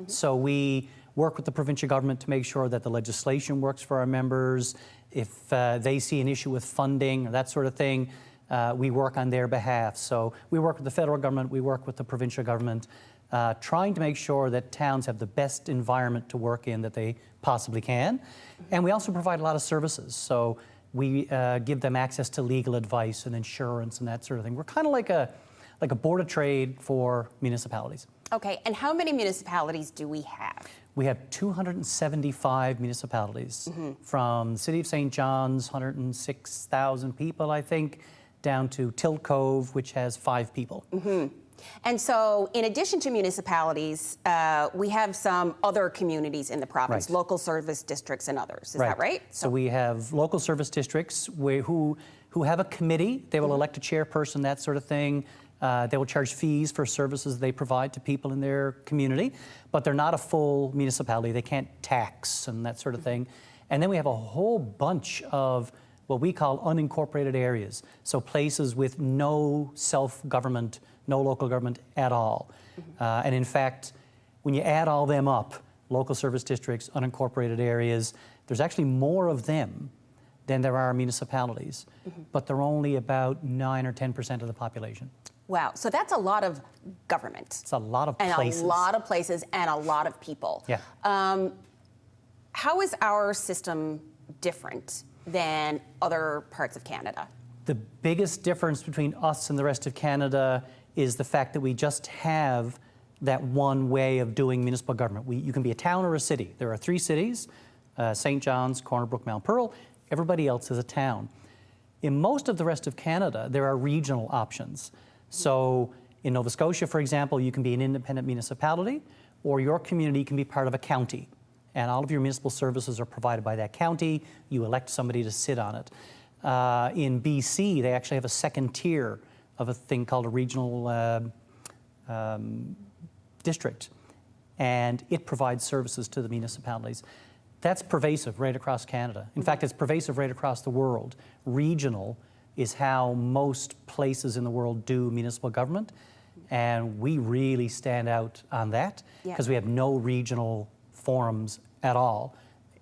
So we work with the provincial government to make sure that the legislation works for our members. If they see an issue with funding or that sort of thing, we work on their behalf. So we work with the federal government, we work with the provincial government, trying to make sure that towns have the best environment to work in that they possibly can. And we also provide a lot of services. So we give them access to legal advice and insurance and that sort of thing. We're kind of like a board of trade for municipalities. Okay, and how many municipalities do we have? We have 275 municipalities, from the City of St. John's, 106,000 people, I think, down to Tilt Cove, which has 5 people. And so, in addition to municipalities, we have some other communities in the province, local service districts and others. Is that right? So we have local service districts who have a committee. They will elect a chairperson, that sort of thing. They will charge fees for services they provide to people in their community, but they're not a full municipality. They can't tax and that sort of thing. And then we have a whole bunch of what we call unincorporated areas, so places with no self-government, no local government at all. And in fact, when you add all them up, local service districts, unincorporated areas, there's actually more of them than there are municipalities, but they're only about 9 or 10% of the population. Wow, so that's a lot of government. It's a lot of places. And a lot of places and a lot of people. Yeah. How is our system different than other parts of Canada? The biggest difference between us and the rest of Canada is the fact that we just have that one way of doing municipal government. You can be a town or a city. There are 3 cities, St. John's, Corner Brook, Mount Pearl. Everybody else is a town. In most of the rest of Canada, there are regional options. So in Nova Scotia, for example, you can be an independent municipality, or your community can be part of a county. And all of your municipal services are provided by that county. You elect somebody to sit on it. In BC, they actually have a second tier of a thing called a regional district. And it provides services to the municipalities. That's pervasive right across Canada. In fact, it's pervasive right across the world. Regional is how most places in the world do municipal government. And we really stand out on that because we have no regional forums at all.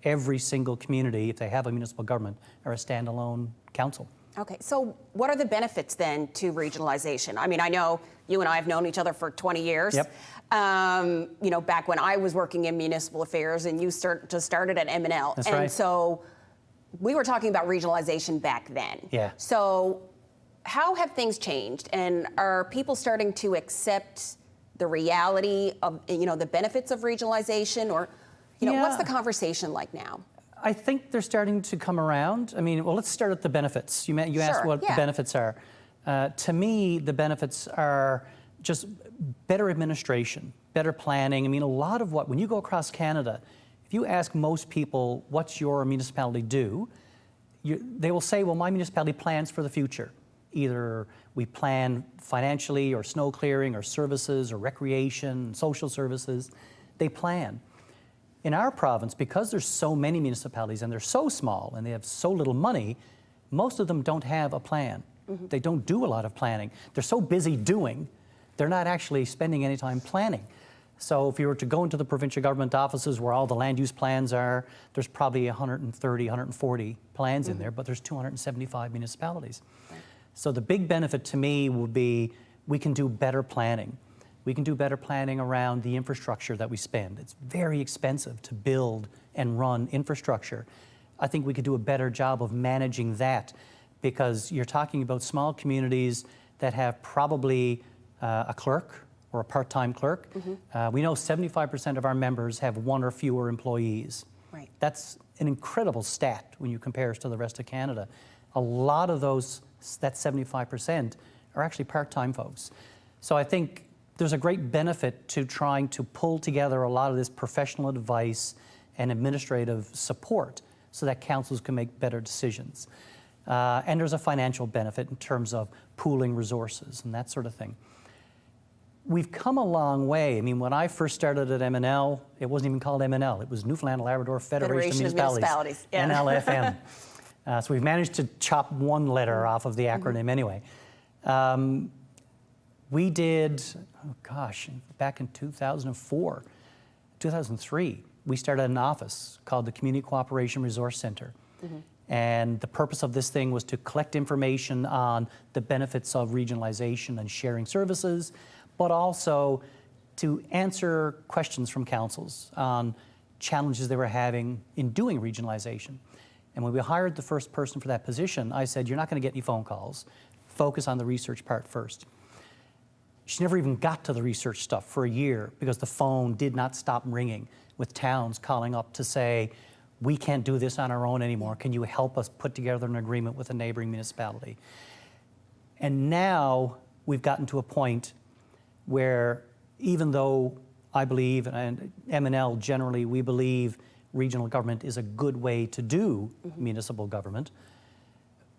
Every single community, if they have a municipal government, are a standalone council. Okay, so what are the benefits then to regionalization? I mean, I know you and I have known each other for 20 years. Yep. You know, back when I was working in municipal affairs and you just started at M&L. That's right. And so we were talking about regionalization back then. Yeah. So how have things changed? And are people starting to accept the reality of, you know, the benefits of regionalization? Or, you know, what's the conversation like now? I think they're starting to come around. I mean, well, let's start at the benefits. You asked what the benefits are. To me, the benefits are just better administration, better planning. I mean, a lot of when you go across Canada, if you ask most people, what's your municipality do? They will say, well, my municipality plans for the future. Either we plan financially or snow clearing or services or recreation, social services. They plan. In our province, because there's so many municipalities and they're so small and they have so little money, most of them don't have a plan. They don't do a lot of planning. They're so busy doing, they're not actually spending any time planning. So if you were to go into the provincial government offices where all the land use plans are, there's probably 130, 140 plans in there, but there's 275 municipalities. Right. So the big benefit to me would be we can do better planning. We can do better planning around the infrastructure that we spend. It's very expensive to build and run infrastructure. I think we could do a better job of managing that because you're talking about small communities that have probably a clerk or a part-time clerk. We know 75% of our members have 1 or fewer employees. Right. That's an incredible stat when you compare us to the rest of Canada. A lot of those, that 75%, are actually part-time folks. So I think there's a great benefit to trying to pull together a lot of this professional advice and administrative support so that councils can make better decisions. And there's a financial benefit in terms of pooling resources and that sort of thing. We've come a long way. I mean, when I first started at M&L, it wasn't even called M&L. It was Newfoundland and Labrador Federation of Municipalities. NLFM. So we've managed to chop one letter off of the acronym anyway. We did, back in 2004, 2003, we started an office called the Community Cooperation Resource Center. And the purpose of this thing was to collect information on the benefits of regionalization and sharing services, but also to answer questions from councils on challenges they were having in doing regionalization. And when we hired the first person for that position, I said, you're not going to get any phone calls. Focus on the research part first. She never even got to the research stuff for a year because the phone did not stop ringing with towns calling up to say, we can't do this on our own anymore. Can you help us put together an agreement with a neighboring municipality? And now we've gotten to a point where even though I believe, and M&L generally, we believe regional government is a good way to do municipal government,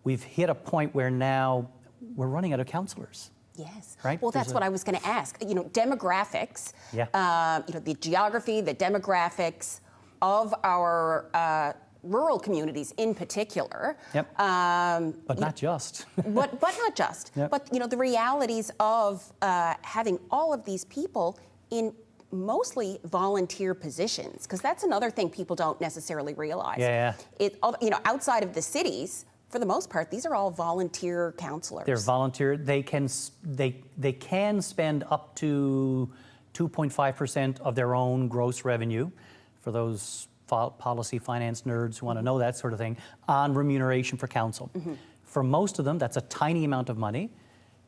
we've hit a point where now we're running out of councillors. Yes. Right? Well, that's what I was going to ask. You know, demographics, the geography, the demographics of our rural communities in particular. Yep. But not just. but not just. Yep. But, the realities of having all of these people in mostly volunteer positions, because that's another thing people don't necessarily realize. Yeah. Outside of the cities, for the most part, these are all volunteer counselors. They're volunteer. They can spend up to 2.5% of their own gross revenue, for those policy finance nerds who want to know that sort of thing, on remuneration for council. For most of them, that's a tiny amount of money.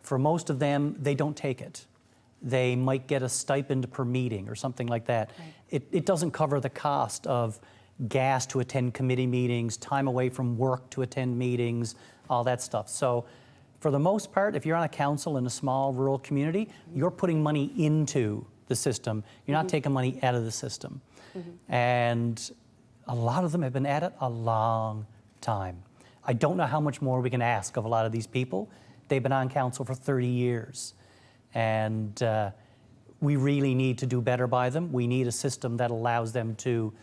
For most of them, they don't take it. They might get a stipend per meeting or something like that. Right. It doesn't cover the cost of gas to attend committee meetings, time away from work to attend meetings, all that stuff. So for the most part, if you're on a council in a small rural community, you're putting money into the system. You're not taking money out of the system. And a lot of them have been at it a long time. I don't know how much more we can ask of a lot of these people. They've been on council for 30 years. And we really need to do better by them. We need a system that allows them to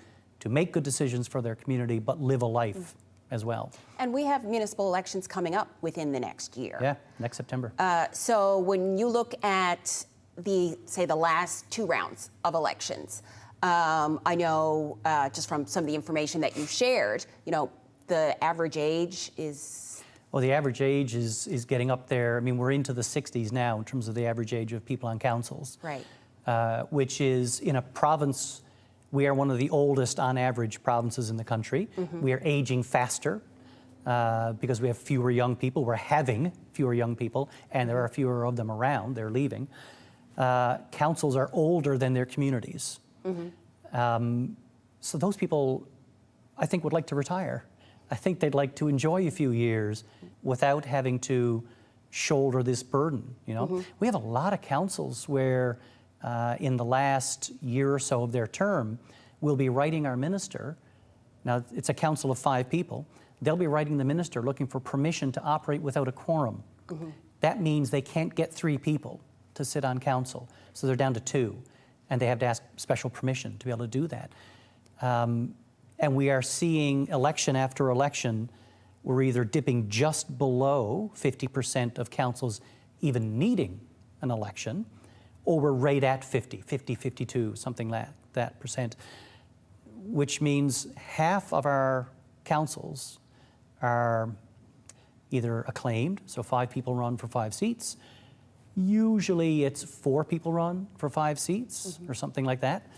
make good decisions for their community, but live a life as well. And we have municipal elections coming up within the next year. Yeah, next September. So when you look at the last 2 rounds of elections, I know just from some of the information that you shared, the average age is... Well, the average age is getting up there. I mean, we're into the 60s now in terms of the average age of people on councils. Right. Which is, in a province, we are one of the oldest on average provinces in the country. We are aging faster because we have fewer young people. We're having fewer young people, and there are fewer of them around. They're leaving. Councils are older than their communities. So those people, I think, would like to retire. I think they'd like to enjoy a few years without having to shoulder this burden. We have a lot of councils where in the last year or so of their term, we'll be writing our minister. Now, it's a council of 5 people. They'll be writing the minister looking for permission to operate without a quorum. That means they can't get 3 people to sit on council, so they're down to 2, and they have to ask special permission to be able to do that. And we are seeing election after election, we're either dipping just below 50% of councils even needing an election, or we're right at 50, 52, something like that percent, which means half of our councils are either acclaimed, so 5 people run for 5 seats. Usually it's 4 people run for 5 seats or something like that.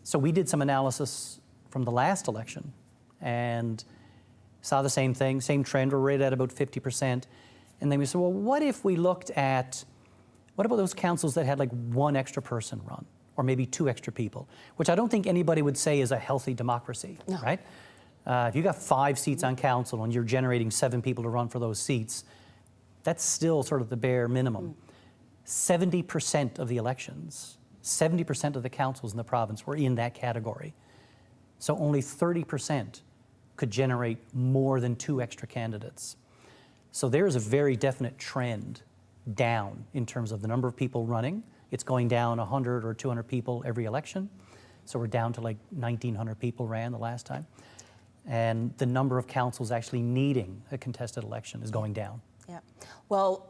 So we did some analysis from the last election and saw the same thing, same trend. We're right at about 50%. And then we said, well, what if we looked at, what about those councils that had like 1 extra person run, or maybe 2 extra people, which I don't think anybody would say is a healthy democracy, right? If you got 5 seats on council and you're generating 7 people to run for those seats, that's still sort of the bare minimum. 70% of the elections, 70% of the councils in the province were in that category. So only 30% could generate more than 2 extra candidates. So there is a very definite trend down in terms of the number of people running. It's going down 100 or 200 people every election. So we're down to like 1,900 people ran the last time. And the number of councils actually needing a contested election is going down. Yeah. Well,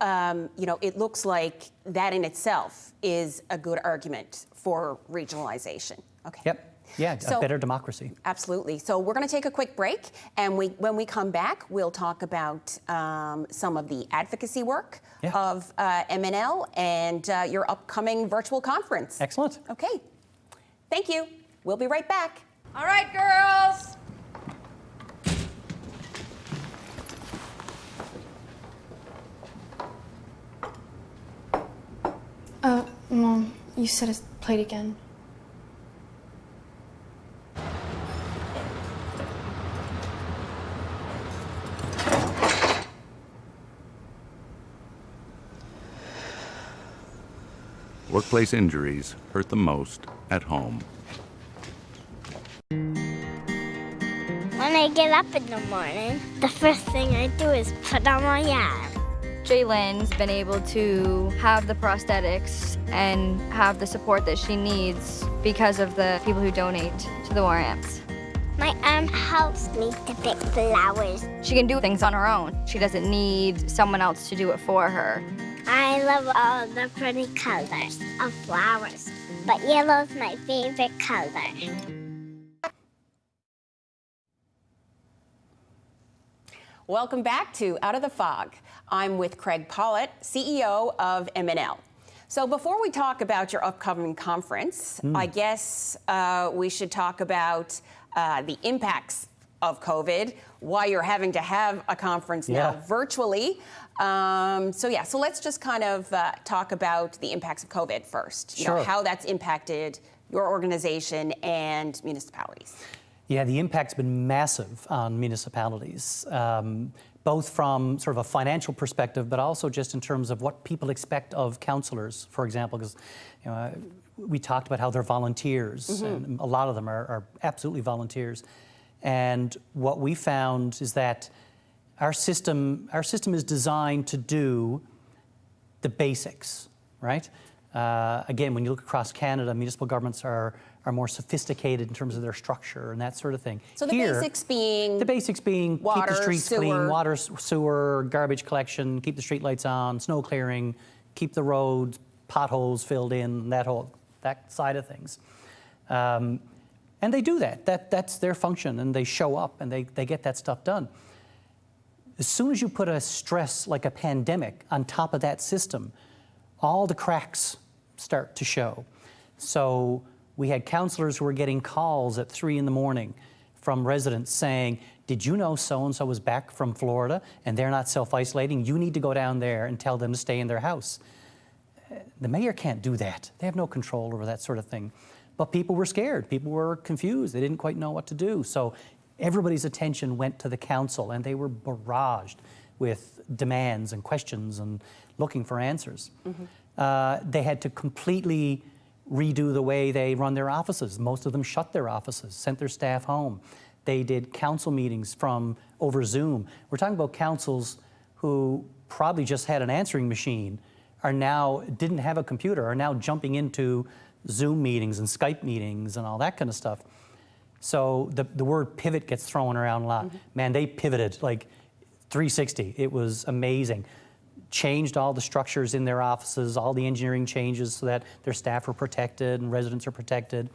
it looks like that in itself is a good argument for regionalization. Okay. Yep. Yeah, a better democracy. Absolutely. So we're going to take a quick break, and when we come back, we'll talk about some of the advocacy work of MNL and your upcoming virtual conference. Excellent. Okay. Thank you. We'll be right back. All right, girls. Mom, you said it's played again. Workplace injuries hurt the most at home. When I get up in the morning, the first thing I do is put on my yarn. Lynn's been able to have the prosthetics and have the support that she needs because of the people who donate to the war amps. My arm helps me to pick flowers. She can do things on her own. She doesn't need someone else to do it for her. I love all the pretty colors of flowers, but yellow's my favorite color. Welcome back to Out of the Fog. I'm with Craig Pollett, CEO of MNL. So before we talk about your upcoming conference, I guess we should talk about the impacts of COVID, why you're having to have a conference now virtually. So let's just kind of talk about the impacts of COVID first. You know, how that's impacted your organization and municipalities. Yeah, the impact's been massive on municipalities, both from sort of a financial perspective, but also just in terms of what people expect of councillors, for example, because we talked about how they're volunteers, and a lot of them are absolutely volunteers. And what we found is that our system is designed to do the basics, right? Again, when you look across Canada, municipal governments are more sophisticated in terms of their structure and that sort of thing. So the basics being water, keep the streets sewer. clean, water, sewer, garbage collection, keep the street lights on, snow clearing, keep the roads, potholes filled in, that side of things. And they do that. That's their function, and they show up and they get that stuff done. As soon as you put a stress like a pandemic on top of that system, all the cracks start to show. So we had councillors who were getting calls at 3 a.m. from residents saying, did you know so-and-so was back from Florida and they're not self-isolating? You need to go down there and tell them to stay in their house. The mayor can't do that. They have no control over that sort of thing. But people were scared. People were confused. They didn't quite know what to do. So everybody's attention went to the council, and they were barraged with demands and questions and looking for answers. They had to completely redo the way they run their offices. Most of them shut their offices, sent their staff home. They did council meetings from over Zoom. We're talking about councils who probably just had an answering machine, didn't have a computer, are now jumping into Zoom meetings and Skype meetings and all that kind of stuff. So the word pivot gets thrown around a lot. Man, they pivoted like 360. It was amazing. Changed all the structures in their offices, all the engineering changes so that their staff are protected and residents are protected.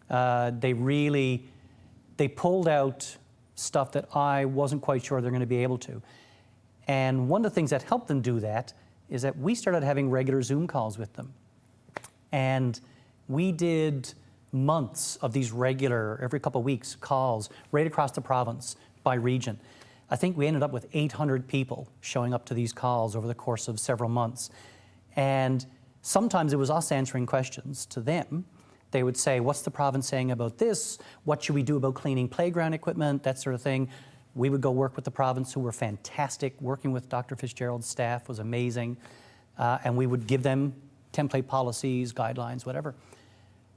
They pulled out stuff that I wasn't quite sure they're going to be able to. And one of the things that helped them do that is that we started having regular Zoom calls with them. And we did months of these regular, every couple of weeks, calls right across the province by region. I think we ended up with 800 people showing up to these calls over the course of several months. And sometimes it was us answering questions to them. They would say, what's the province saying about this? What should we do about cleaning playground equipment? That sort of thing. We would go work with the province, who were fantastic. Working with Dr. Fitzgerald's staff was amazing. And we would give them template policies, guidelines, whatever.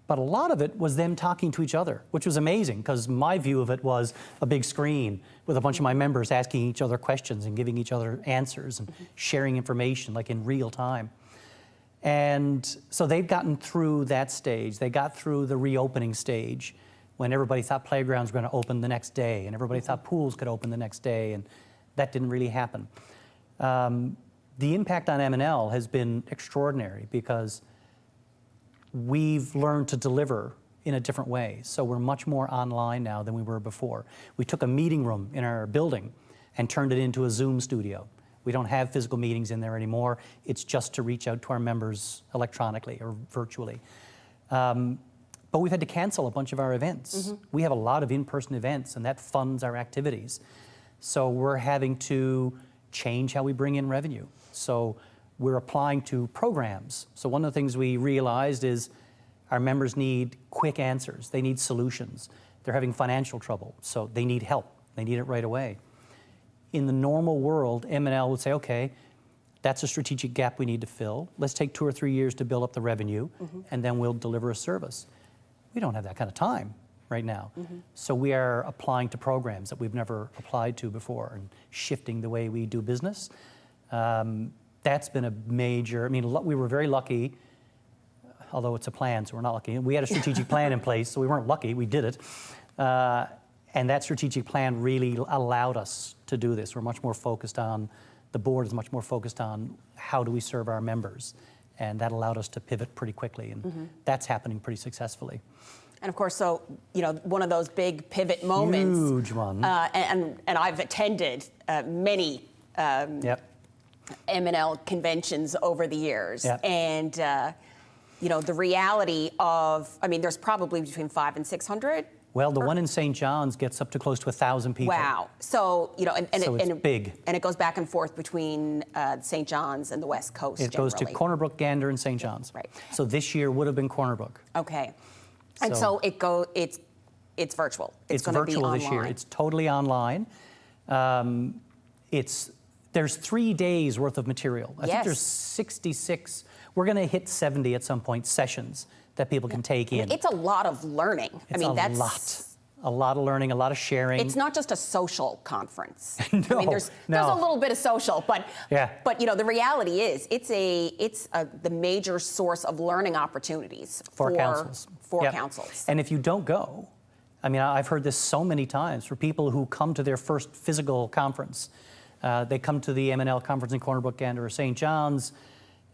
But a lot of it was them talking to each other, which was amazing, because my view of it was a big screen with a bunch of my members asking each other questions and giving each other answers and sharing information like in real time. And so they've gotten through that stage. They got through the reopening stage when everybody thought playgrounds were going to open the next day and everybody thought pools could open the next day, and that didn't really happen. The impact on MNL has been extraordinary, because we've learned to deliver in a different way. So we're much more online now than we were before. We took a meeting room in our building and turned it into a Zoom studio. We don't have physical meetings in there anymore. It's just to reach out to our members electronically or virtually. But we've had to cancel a bunch of our events. We have a lot of in-person events, and that funds our activities. So we're having to change how we bring in revenue. So we're applying to programs. So one of the things we realized is our members need quick answers. They need solutions. They're having financial trouble, so they need help. They need it right away. In the normal world, M&L would say, okay, that's a strategic gap we need to fill. Let's take 2 or 3 years to build up the revenue, and then we'll deliver a service. We don't have that kind of time right now. So we are applying to programs that we've never applied to before and shifting the way we do business. That's been a major, I mean, we were very lucky, although it's a plan, so we're not lucky. We had a strategic plan in place, so we weren't lucky, we did it. And that strategic plan really allowed us to do this. We're much more focused on, the board is much more focused on how do we serve our members. And that allowed us to pivot pretty quickly, and that's happening pretty successfully. And of course, so, you know, one of those big pivot moments. Huge one. And I've attended many M&L conventions over the years. And, you know, the reality of, I mean, there's probably between 500 and 600. Well, the one in St. John's gets up to close to 1,000 people. Wow. So, you know, So it's big. And it goes back and forth between St. John's and the West Coast. It goes to Corner Brook, Gander, and St. John's. Right. So this year would have been Corner Brook. Okay. And so it's virtual. It's gonna virtual be this year. online. It's totally online. There's 3 days worth of material. I think there's 66. We're going to hit 70 at some point sessions that people can take in. It's a lot of learning. That's a lot of learning, a lot of sharing. It's not just a social conference. No, I mean, there's a little bit of social, but you know, the reality is it's the major source of learning opportunities for councils. For councils. And if you don't go, I mean, I've heard this so many times for people who come to their first physical conference. They come to the M&L conference in Corner Brook, Gander, or St. John's.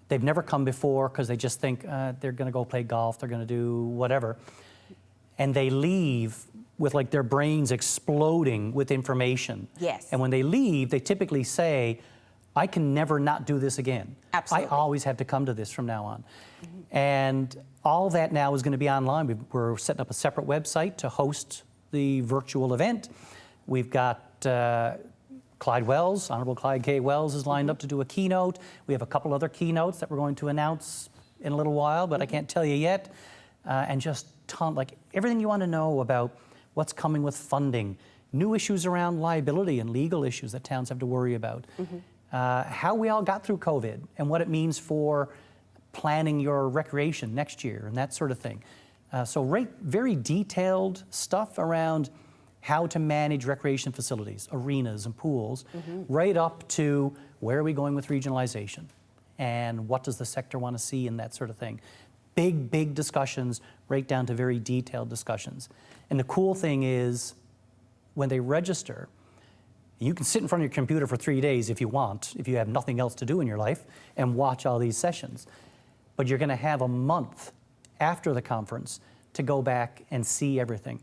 They've never come before because they just think they're going to go play golf, they're going to do whatever. And they leave with like their brains exploding with information. Yes. And when they leave, they typically say, I can never not do this again. Absolutely. I always have to come to this from now on. And all that now is going to be online. We're setting up a separate website to host the virtual event. We've got Clyde Wells, Honorable Clyde K. Wells is lined up to do a keynote. We have a couple other keynotes that we're going to announce in a little while, but I can't tell you yet. And just like everything you want to know about what's coming with funding, new issues around liability and legal issues that towns have to worry about, how we all got through COVID and what it means for planning your recreation next year and that sort of thing. So very detailed stuff around how to manage recreation facilities, arenas and pools, right up to where are we going with regionalization and what does the sector want to see and that sort of thing. Big discussions, right down to very detailed discussions. And the cool thing is, when they register, you can sit in front of your computer for 3 days if you want, if you have nothing else to do in your life, and watch all these sessions. But you're going to have a month after the conference to go back and see everything.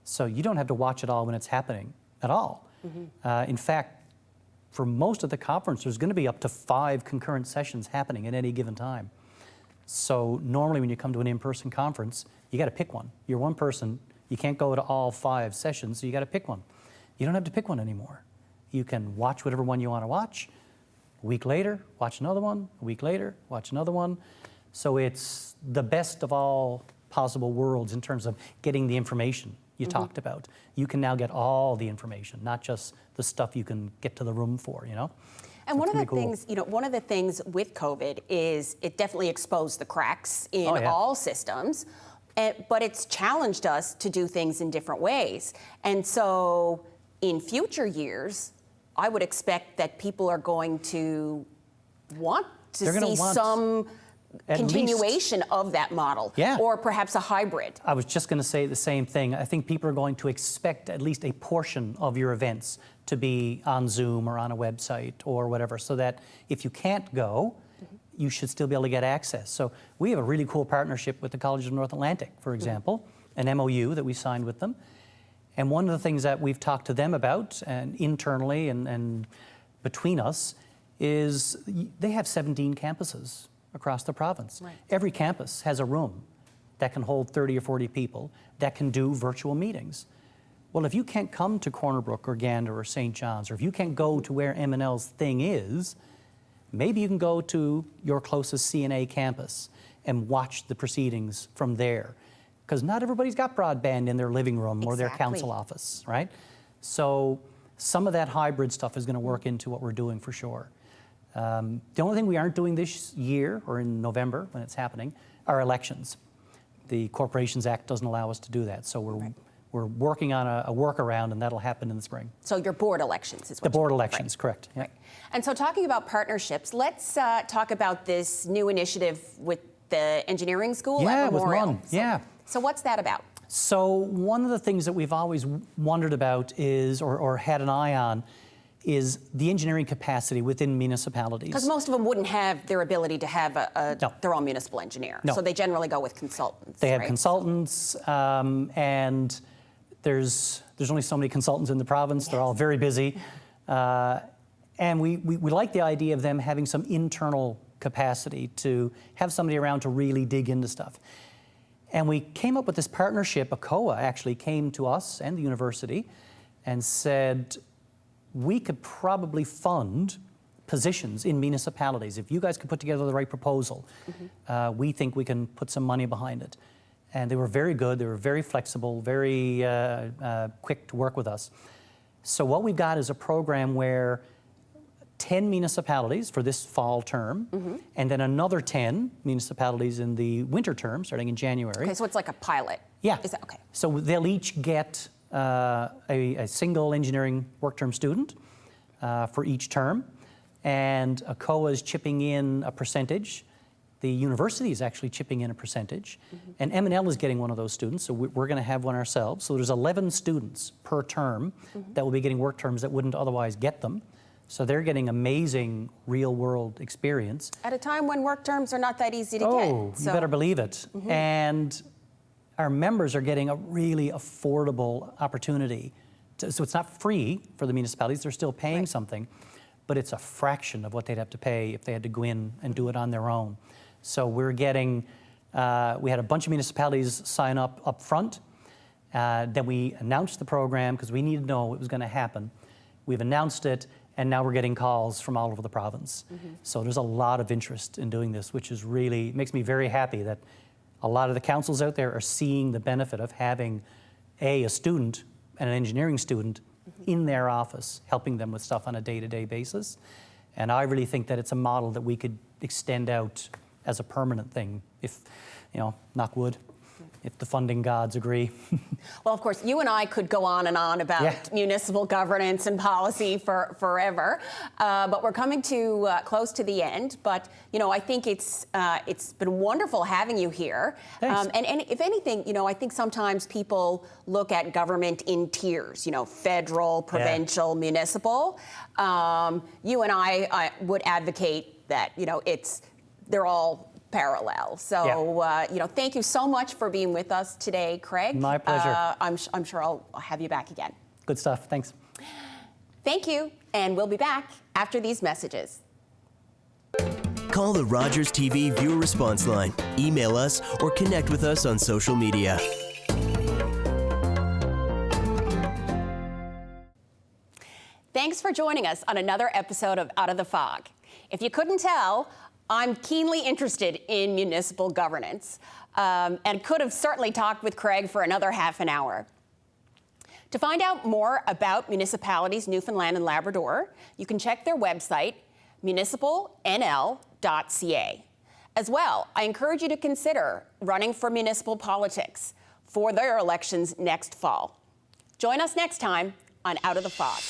So you don't have to watch it all when it's happening at all. In fact, for most of the conference, there's going to be up to 5 concurrent sessions happening at any given time. So normally when you come to an in-person conference, you got to pick one. You're one person. You can't go to all 5 sessions, so you got to pick one. You don't have to pick one anymore. You can watch whatever one you want to watch. A week later, watch another one. A week later, watch another one. So it's the best of all possible worlds in terms of getting the information you talked about. You can now get all the information, not just the stuff you can get to the room for, you know? And one of the things, you know, one of the things with COVID is it definitely exposed the cracks in all systems, but it's challenged us to do things in different ways. And so in future years, I would expect that people are going to want to see some continuation of that model, or perhaps a hybrid. I was just going to say the same thing. I think people are going to expect at least a portion of your events to be on Zoom or on a website or whatever, so that if you can't go, you should still be able to get access. So we have a really cool partnership with the College of North Atlantic, for example, an MOU that we signed with them. And one of the things that we've talked to them about, and internally and between us, is they have 17 campuses across the province. Right. Every campus has a room that can hold 30 or 40 people that can do virtual meetings. Well, if you can't come to Corner Brook or Gander or St. John's, or if you can't go to where M&L's thing is, maybe you can go to your closest CNA campus and watch the proceedings from there. Because not everybody's got broadband in their living room or their council office, right? So some of that hybrid stuff is going to work into what we're doing for sure. The only thing we aren't doing this year, or in November when it's happening, are elections. The Corporations Act doesn't allow us to do that. So we're working on a workaround, and that'll happen in the spring. So your board elections is what The board you- elections, correct. Yeah. Right. And so talking about partnerships, let's talk about this new initiative with the engineering school at with Memorial. MUN, yeah. So what's that about? So one of the things that we've always wondered about is, or had an eye on, is the engineering capacity within municipalities. Because most of them wouldn't have their ability to have No. their own municipal engineer. No. So they generally go with consultants. They have right? consultants, and there's only so many consultants in the province. They're all very busy. And we like the idea of them having some internal capacity to have somebody around to really dig into stuff. And we came up with this partnership. ACOA actually came to us and the university and said, we could probably fund positions in municipalities. If you guys could put together the right proposal, we think we can put some money behind it. And they were very good. They were very flexible, very quick to work with us. So what we've got is a program where 10 municipalities for this fall term, and then another 10 municipalities in the winter term, starting in January. Okay, so it's like a pilot. Yeah. Is that okay? So they'll each get a single engineering work term student for each term, and ACOA is chipping in a percentage. The university is actually chipping in a percentage, and M&L is getting one of those students, so we're going to have one ourselves. So there's 11 students per term that will be getting work terms that wouldn't otherwise get them. So they're getting amazing real-world experience. At a time when work terms are not that easy to Oh, get. you better believe it. And our members are getting a really affordable opportunity. So it's not free for the municipalities. They're still paying something, but it's a fraction of what they'd have to pay if they had to go in and do it on their own. So we're getting, we had a bunch of municipalities sign up front. Then we announced the program because we needed to know it was going to happen. We've announced it, and now we're getting calls from all over the province. So there's a lot of interest in doing this, which is really, makes me very happy that a lot of the councils out there are seeing the benefit of having a student and an engineering student in their office, helping them with stuff on a day-to-day basis. And I really think that it's a model that we could extend out as a permanent thing if, knock wood, if the funding gods agree. Well, of course, you and I could go on and on about municipal governance and policy for forever, but we're coming to close to the end. But I think it's been wonderful having you here. Thanks. And if anything, I think sometimes people look at government in tiers. Federal, provincial, municipal. You and I would advocate that they're all parallel. So, thank you so much for being with us today, Craig. My pleasure. I'm sure I'll have you back again. Good stuff. Thanks. Thank you, and we'll be back after these messages. Call the Rogers TV viewer response line, email us, or connect with us on social media. Thanks for joining us on another episode of Out of the Fog. If you couldn't tell, I'm keenly interested in municipal governance and could have certainly talked with Craig for another half an hour. To find out more about Municipalities Newfoundland and Labrador, you can check their website, municipalnl.ca. As well, I encourage you to consider running for municipal politics for their elections next fall. Join us next time on Out of the Fog.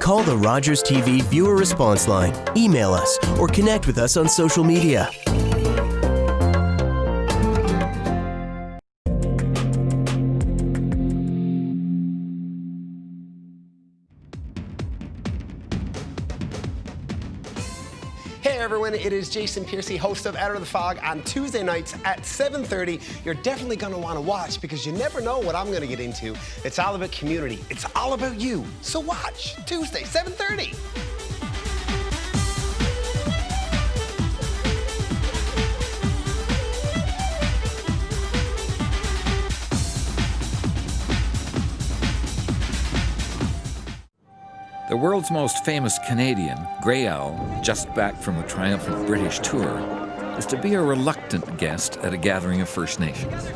Call the Rogers TV viewer response line, email us, or connect with us on social media. Hey everyone, it is Jason Piercy, host of Out of the Fog on Tuesday nights at 7:30. You're definitely going to want to watch because you never know what I'm going to get into. It's all about community. It's all about you. So watch Tuesday, 7:30. The world's most famous Canadian, Grey Owl, just back from a triumphant British tour, is to be a reluctant guest at a gathering of First Nations.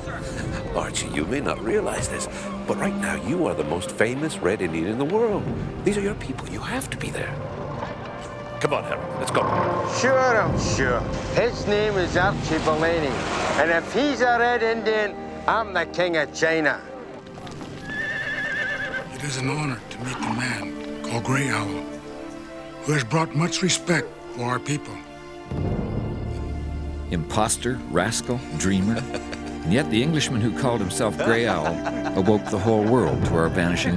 Archie, you may not realize this, but right now you are the most famous Red Indian in the world. These are your people. You have to be there. Come on, Hammond, let's go. Sure, I'm sure. His name is Archie Bellini, and if he's a Red Indian, I'm the king of China. It is an honor to meet the man called Grey Owl, who has brought much respect for our people. Imposter, rascal, dreamer, and yet the Englishman who called himself Grey Owl awoke the whole world to our vanishing